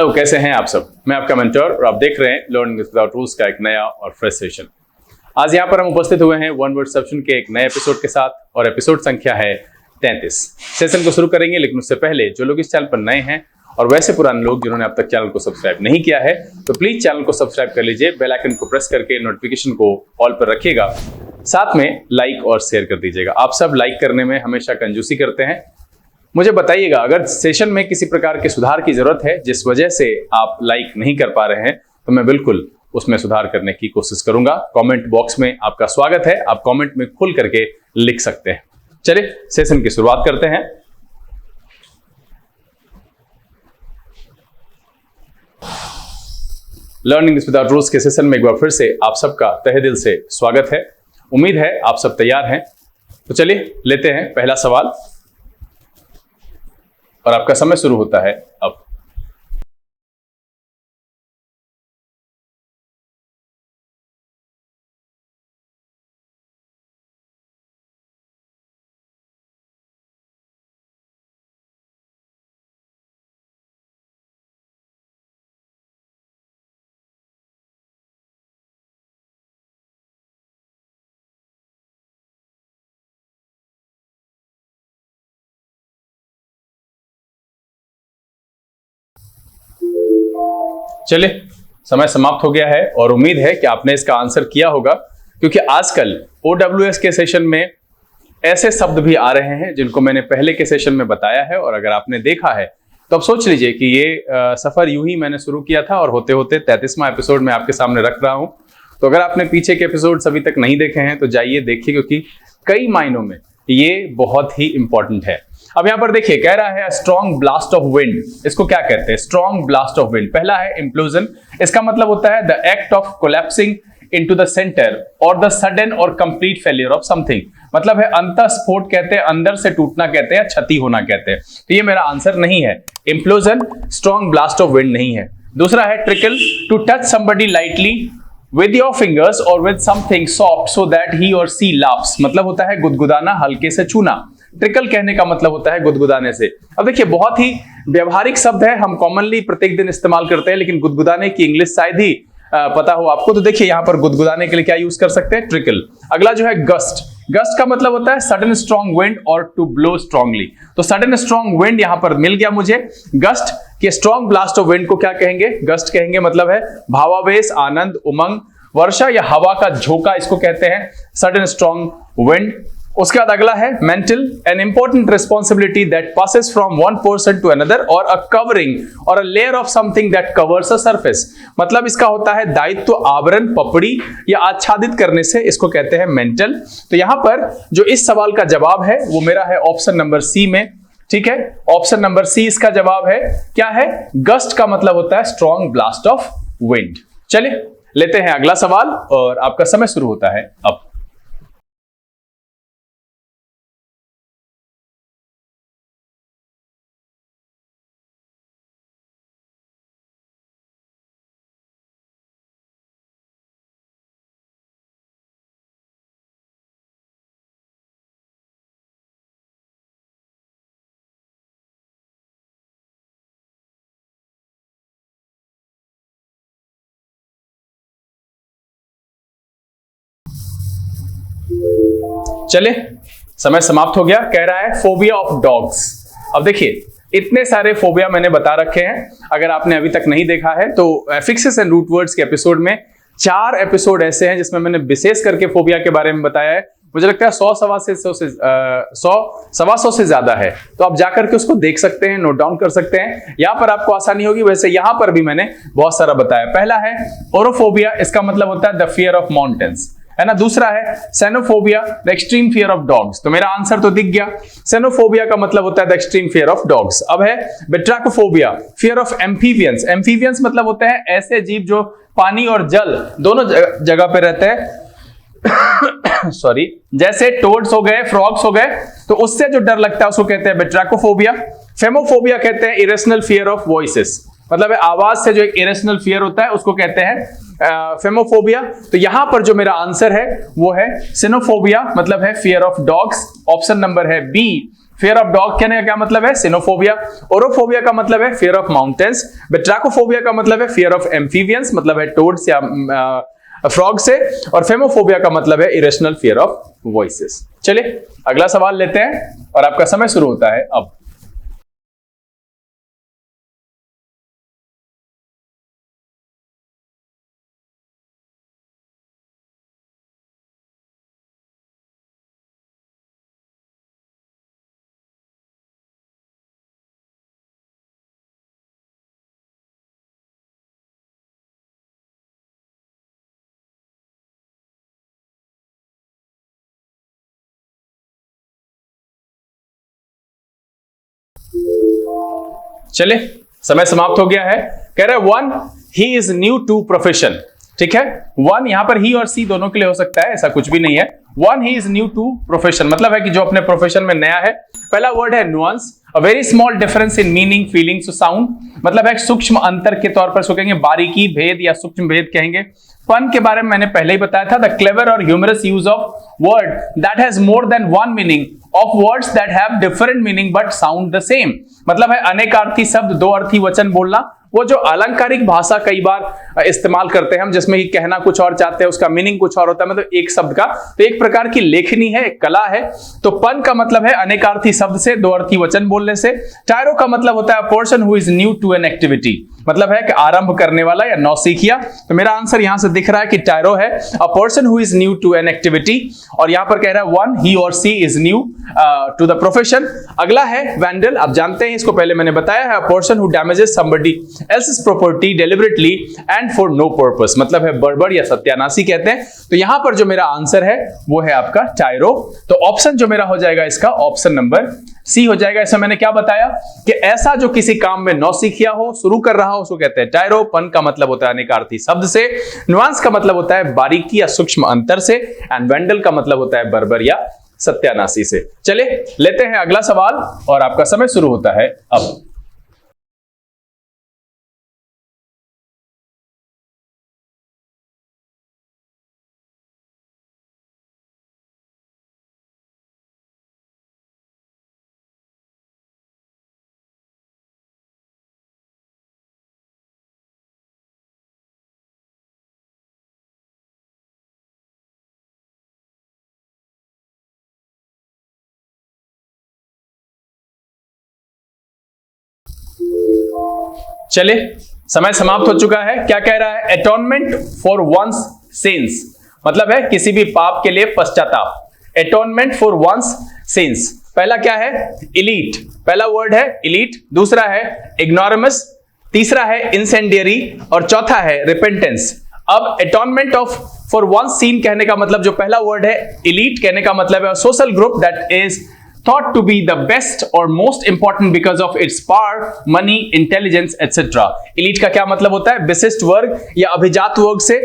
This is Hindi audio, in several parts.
हेलो, कैसे हैं आप सब। मैं आपका मेंटर और आप देख रहे हैं लर्निंग विदाउट रूल्स का एक नया और फ्रेश सेशन। आज यहाँ पर हम उपस्थित हुए हैं वन वर्ड सब्शन के एक नए एपिसोड के साथ और एपिसोड संख्या है 33। सेशन को शुरू करेंगे, लेकिन उससे पहले जो लोग इस चैनल पर नए हैं और वैसे पुराने लोग जिन्होंने अब तक चैनल को सब्सक्राइब नहीं किया है, तो प्लीज चैनल को सब्सक्राइब कर लीजिए। बेल आइकन को प्रेस करके नोटिफिकेशन को ऑल पर रखिएगा, साथ में लाइक और शेयर कर दीजिएगा। आप सब लाइक करने में हमेशा कंजूसी करते हैं। मुझे बताइएगा अगर सेशन में किसी प्रकार के सुधार की जरूरत है जिस वजह से आप लाइक नहीं कर पा रहे हैं, तो मैं बिल्कुल उसमें सुधार करने की कोशिश करूंगा। कमेंट बॉक्स में आपका स्वागत है, आप कमेंट में खुल करके लिख सकते हैं। चलिए सेशन की शुरुआत करते हैं। लर्निंग विदाउट रूल्स के सेशन में एक बार फिर से आप सबका तहे दिल से स्वागत है। उम्मीद है आप सब तैयार हैं। तो चलिए लेते हैं पहला सवाल और आपका समय शुरू होता है अब। चलिए समय समाप्त हो गया है और उम्मीद है कि आपने इसका आंसर किया होगा, क्योंकि आजकल OWS के सेशन में ऐसे शब्द भी आ रहे हैं जिनको मैंने पहले के सेशन में बताया है। और अगर आपने देखा है तो अब सोच लीजिए कि ये सफर यूं ही मैंने शुरू किया था और होते होते 33वां एपिसोड में आपके सामने रख रहा हूं। तो अगर आपने पीछे के एपिसोड अभी तक नहीं देखे हैं तो जाइए देखिए, क्योंकि कई मायनों में ये बहुत ही इंपॉर्टेंट है। अब यहां पर देखिए कह रहा है स्ट्रॉन्ग ब्लास्ट ऑफ विंड। इसको क्या कहते हैं? Strong blast of wind. पहला है इम्प्लोजन। इसका मतलब होता है the act of collapsing into the centre और द सडन और कंप्लीट फेलियर ऑफ समथिंग। मतलब है अंतःस्फोट कहते हैं, अंदर से टूटना कहते हैं, क्षति होना कहते हैं। तो ये मेरा आंसर नहीं है। Implosion strong blast of wind नहीं है। दूसरा है trickle, to touch somebody lightly with your fingers or with something soft so that he or she laughs। मतलब होता है गुदगुदाना, हल्के से छूना। ट्रिकल कहने का मतलब होता है गुदगुदाने से। अब देखिए बहुत ही व्यवहारिक शब्द है, हम कॉमनली प्रत्येक दिन इस्तेमाल करते हैं, लेकिन गुदगुदाने की इंग्लिश शायद ही पता हो आपको। तो देखिए यहां पर गुदगुदाने के लिए क्या यूज कर सकते हैं? ट्रिकल। अगला जो है गस्ट। गस्ट का मतलब होता है सडन स्ट्रॉन्ग विंड और टू ब्लो स्ट्रांगली। तो सडन स्ट्रॉन्ग विंड यहां पर मिल गया मुझे। गस्ट के स्ट्रॉन्ग ब्लास्ट ऑफ विंड को क्या कहेंगे? गस्ट कहेंगे। मतलब है भावावेश, आनंद, उमंग, वर्षा या हवा का झोंका, इसको कहते हैं सडन स्ट्रॉन्ग विंड। उसके बाद अगला है mantle, an important responsibility that passes from one person to another और अ कवरिंग और a layer of something that covers a surface. मतलब इसका होता है दायित्व, आवरण, पपड़ी या आच्छादित करने से, इसको कहते हैं मेंटल। तो यहां पर जो इस सवाल का जवाब है वो मेरा है ऑप्शन नंबर सी में। ठीक है, ऑप्शन नंबर सी इसका जवाब है। क्या है? गस्ट का मतलब होता है स्ट्रॉन्ग ब्लास्ट ऑफ विंड। चलिए लेते हैं अगला सवाल और आपका समय शुरू होता है अब। चले समय समाप्त हो गया। कह रहा है फोबिया ऑफ डॉग्स। अब देखिए इतने सारे फोबिया मैंने बता रखे हैं, अगर आपने अभी तक नहीं देखा है तो एफिक्सेस एंड रूट वर्ड्स के एपिसोड में 4 एपिसोड ऐसे हैं जिसमें मैंने विशेष करके फोबिया के बारे में बताया है। मुझे लगता है 100 से ज्यादा है, तो आप जाकर के उसको देख सकते हैं, नोट डाउन कर सकते हैं, यहां पर आपको आसानी होगी। वैसे यहां पर भी मैंने बहुत सारा बताया। पहला है ओरोफोबिया, इसका मतलब होता है द फियर ऑफ माउंटेन्स, है ना। दूसरा है cynophobia, the extreme fear of dogs. तो मेरा आंसर तो दिख गया, सेनोफोबिया का मतलब होता है the extreme fear of dogs. अब है बेट्राकोफोबिया, फियर ऑफ एम्फीबियंस। एम्फीबियंस मतलब होते हैं ऐसे जीव जो पानी और जल दोनों जगह पे रहते हैं सॉरी, जैसे टोड्स हो गए, फ्रॉग्स हो गए, तो उससे जो डर लगता है उसको कहते हैं बेट्राकोफोबिया। फेमोफोबिया कहते हैं इरेशनल फियर ऑफ वॉइसेस, मतलब आवाज से जो एक इरेशनल फियर होता है उसको कहते हैं फेमोफोबिया। तो यहां पर जो मेरा आंसर है वो है सिनोफोबिया, मतलब है fear of dogs. Option number है बी, फियर ऑफ डॉग कहने का क्या मतलब है? सिनोफोबिया। ओरोफोबिया का मतलब है फियर ऑफ माउंटेन्स। बेट्राकोफोबिया का मतलब है फियर ऑफ एम्फीबियंस, मतलब है टोड्स या फ्रॉग से। और फेमोफोबिया का मतलब है इरेशनल फियर ऑफ वॉइसेस। चलिए अगला सवाल लेते हैं और आपका समय शुरू होता है अब। चलिए समय समाप्त हो गया है। कह रहे one, he is new to profession. ठीक है, वन यहां पर ही और सी दोनों के लिए हो सकता है, ऐसा कुछ भी नहीं है। One, he is new to profession मतलब है कि जो अपने प्रोफेशन में नया है। पहला वर्ड है nuance, a very small difference in meaning, feelings, sound, मतलब है सूक्ष्म अंतर के तौर पर उसको कहेंगे, बारीकी, भेद या सूक्ष्म भेद कहेंगे। फन के बारे में मैंने पहले ही बताया था, द क्लेवर और humorous use of word that has more than one meaning of words that have different meaning but sound the same, मतलब है अनेकार्थी शब्द, दो अर्थी वचन बोलना। वो जो अलंकारिक भाषा कई बार इस्तेमाल करते हैं हम, जिसमें कि कहना कुछ और चाहते हैं, उसका मीनिंग कुछ और होता है, मतलब एक शब्द का, तो एक प्रकार की लेखनी है, एक कला है। तो पन का मतलब है अनेकार्थी शब्द से दो अर्थी वचन बोलने से। टायरो का मतलब होता है person who is new to an activity, मतलब है कि आरंभ करने वाला या नौसिखिया। तो मेरा आंसर यहां से दिख रहा है कि टायरो है, a person who is new to an activity. और यहां पर कह रहा है वन, ही और she is new to the profession. अगला है वैंडल, आप जानते हैं इसको, पहले मैंने बताया है, a person who damages somebody else's property deliberately and for no purpose, मतलब है बर्बर या सत्यानाशी कहते हैं। तो यहां पर जो मेरा आंसर है वो है आपका टायरो। तो ऑप्शन जो मेरा हो जाएगा इसका ऑप्शन नंबर सी हो जाएगा। इसमें मैंने क्या बताया कि ऐसा जो किसी काम में नौसिखिया हो, शुरू कर रहा हो, उसको कहते हैं टायरो। पन का मतलब होता है अनेकार्थी शब्द से, नुआंस का मतलब होता है बारीकी या सूक्ष्म अंतर से, एंड वेंडल का मतलब होता है बर्बर या सत्यानाशी से। चलिए लेते हैं अगला सवाल और आपका समय शुरू होता है अब। चलिए समय समाप्त हो चुका है। क्या कह रहा है? एटोनमेंट फॉर वंस सिंस, मतलब है किसी भी पाप के लिए पश्चाताप। एटोनमेंट फॉर वंस सिंस, पहला क्या है? इलीट, पहला वर्ड है इलीट, दूसरा है इग्नोरमस, तीसरा है इंसेंडियरी और चौथा है रिपेंटेंस। अब एटोनमेंट ऑफ फॉर वन सीन कहने का मतलब, जो पहला वर्ड है इलीट कहने का मतलब है social group that is thought to be the best or most important because of its power, money, intelligence, etc. elite का क्या मतलब होता है? विशिष्ट वर्ग या अभिजात वर्ग से।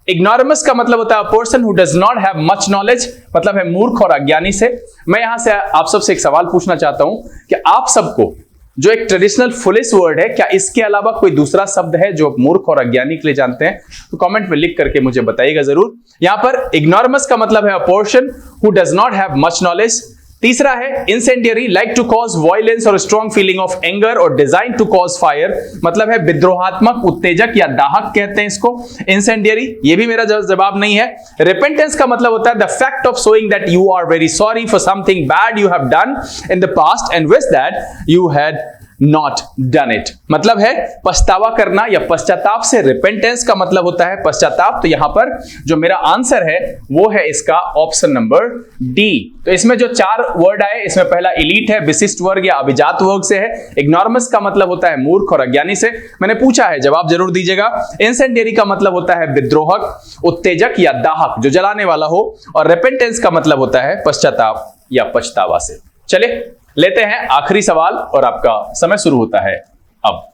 इग्नोरमस का मतलब होता है person who does not have much knowledge, मतलब है मूर्ख और अज्ञानी से। मैं यहां से आप सबसे एक सवाल पूछना चाहता हूं कि आप सबको जो एक ट्रेडिशनल फुलिश वर्ड है, क्या इसके अलावा कोई दूसरा शब्द है जो मूर्ख और अज्ञानी के लिए जानते हैं? तो कमेंट में लिख करके मुझे बताइएगा जरूर। यहां पर इग्नोरमस का मतलब है a person who does not have much knowledge. तीसरा है incendiary, like to cause violence और स्ट्रॉन्ग फीलिंग ऑफ एंगर और डिजाइन टू कॉज फायर, मतलब है विद्रोहात्मक, उत्तेजक या दाहक कहते हैं इसको इंसेंडियरी। ये भी मेरा जवाब नहीं है। रिपेंटेंस का मतलब होता है the fact of showing that you are very sorry for something bad you have done in the past and wish that you had not done it, मतलब है पछतावा करना या पश्चाताप से रिपेंटेंस का मतलब होता है पश्चाताप। तो यहां पर जो मेरा आंसर है वो है इसका ऑप्शन नंबर डी। तो इसमें जो चार वर्ड आए, इसमें पहला इलीट है, विशिष्ट वर्ग या अभिजात वर्ग से है। इग्नोरमस का मतलब होता है मूर्ख और अज्ञानी से, मैंने पूछा है, जवाब जरूर दीजिएगा। इंसेंडियरी का मतलब होता है विद्रोहक, उत्तेजक या दाहक, जो जलाने वाला हो। और रिपेंटेंस का मतलब होता है पश्चाताप या पछतावा से। चलिए लेते हैं आखिरी सवाल और आपका समय शुरू होता है अब।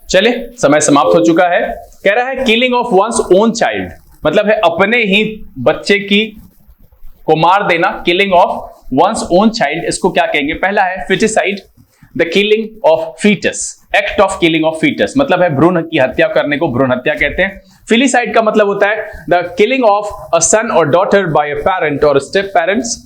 चलिए, समय समाप्त हो चुका है। कह रहा है killing of one's own child, मतलब है अपने ही बच्चे को मार देना। Killing of one's own child, इसको क्या कहेंगे? पहला है foeticide, the killing of foetus, act of killing of foetus, मतलब है भ्रूण की हत्या करने को भ्रूण हत्या कहते हैं। फिलिसाइड का मतलब होता है the killing of a son और डॉटर बाय अ पेरेंट और step parents,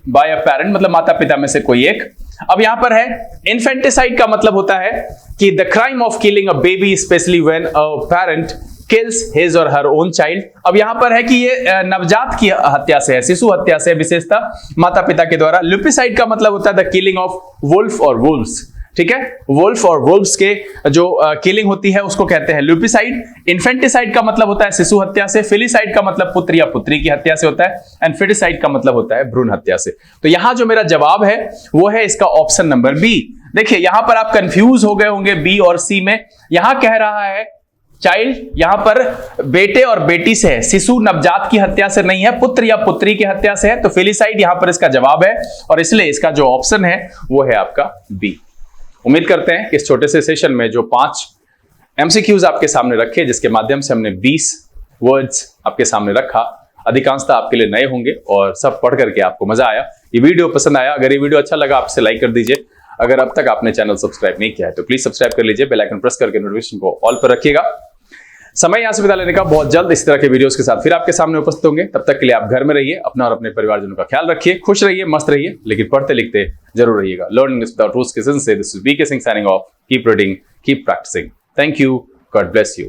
by a parent मतलब माता पिता में से कोई एक। अब यहां पर है इन्फेंटिसाइड का मतलब होता है कि the crime of killing a baby specially when a parent kills his और हर ओन चाइल्ड। अब यहां पर है कि ये नवजात की हत्या से है, शिशु हत्या से, विशेषता माता पिता के द्वारा। ल्यूपिसाइड का मतलब होता है द किलिंग ऑफ वुल्फ और वुल्व्स, ठीक है, वुल्फ और वुल्व्स के जो किलिंग होती है उसको कहते हैं ल्यूपिसाइड। इन्फेंटिसाइड का मतलब होता है शिशु हत्या से, फिलिसाइड का मतलब पुत्र या पुत्री की हत्या से होता है, एंड फिटिसाइड का मतलब होता है भ्रूण हत्या से। तो यहां जो मेरा जवाब है वो है इसका ऑप्शन नंबर बी। देखिए यहां पर आप कंफ्यूज हो गए होंगे बी और सी में। यहां कह रहा है चाइल्ड, यहां पर बेटे और बेटी से है, शिशु नवजात की हत्या से नहीं है, पुत्र या पुत्री की हत्या से है। तो फिलिसाइड यहां पर इसका जवाब है और इसलिए इसका जो ऑप्शन है वो है आपका बी। उम्मीद करते हैं कि इस छोटे से सेशन में जो 5 एमसीक्यूज आपके सामने रखे, जिसके माध्यम से हमने 20 वर्ड्स आपके सामने रखा, अधिकांशतः आपके लिए नए होंगे और सब पढ़ करके आपको मजा आया। ये वीडियो पसंद आया, अगर ये वीडियो अच्छा लगा आपसे लाइक कर दीजिए। अगर अब तक आपने चैनल सब्सक्राइब नहीं किया है तो प्लीज सब्सक्राइब कर लीजिए, बेल आइकन प्रेस करके नोटिफिकेशन को ऑल पर रखिएगा। समय यहां से विदा लेने का, बहुत जल्द इस तरह के वीडियोस के साथ फिर आपके सामने उपस्थित होंगे। तब तक के लिए आप घर में रहिए, अपना और अपने परिवारजनों का ख्याल रखिए, खुश रहिए, मस्त रहिए, लेकिन पढ़ते लिखते जरूर रहिएगा। लर्निंग विदाउट रूल्स के सिंह से this is B K Singh signing off. Keep reading, keep practising. Thank you, God bless you.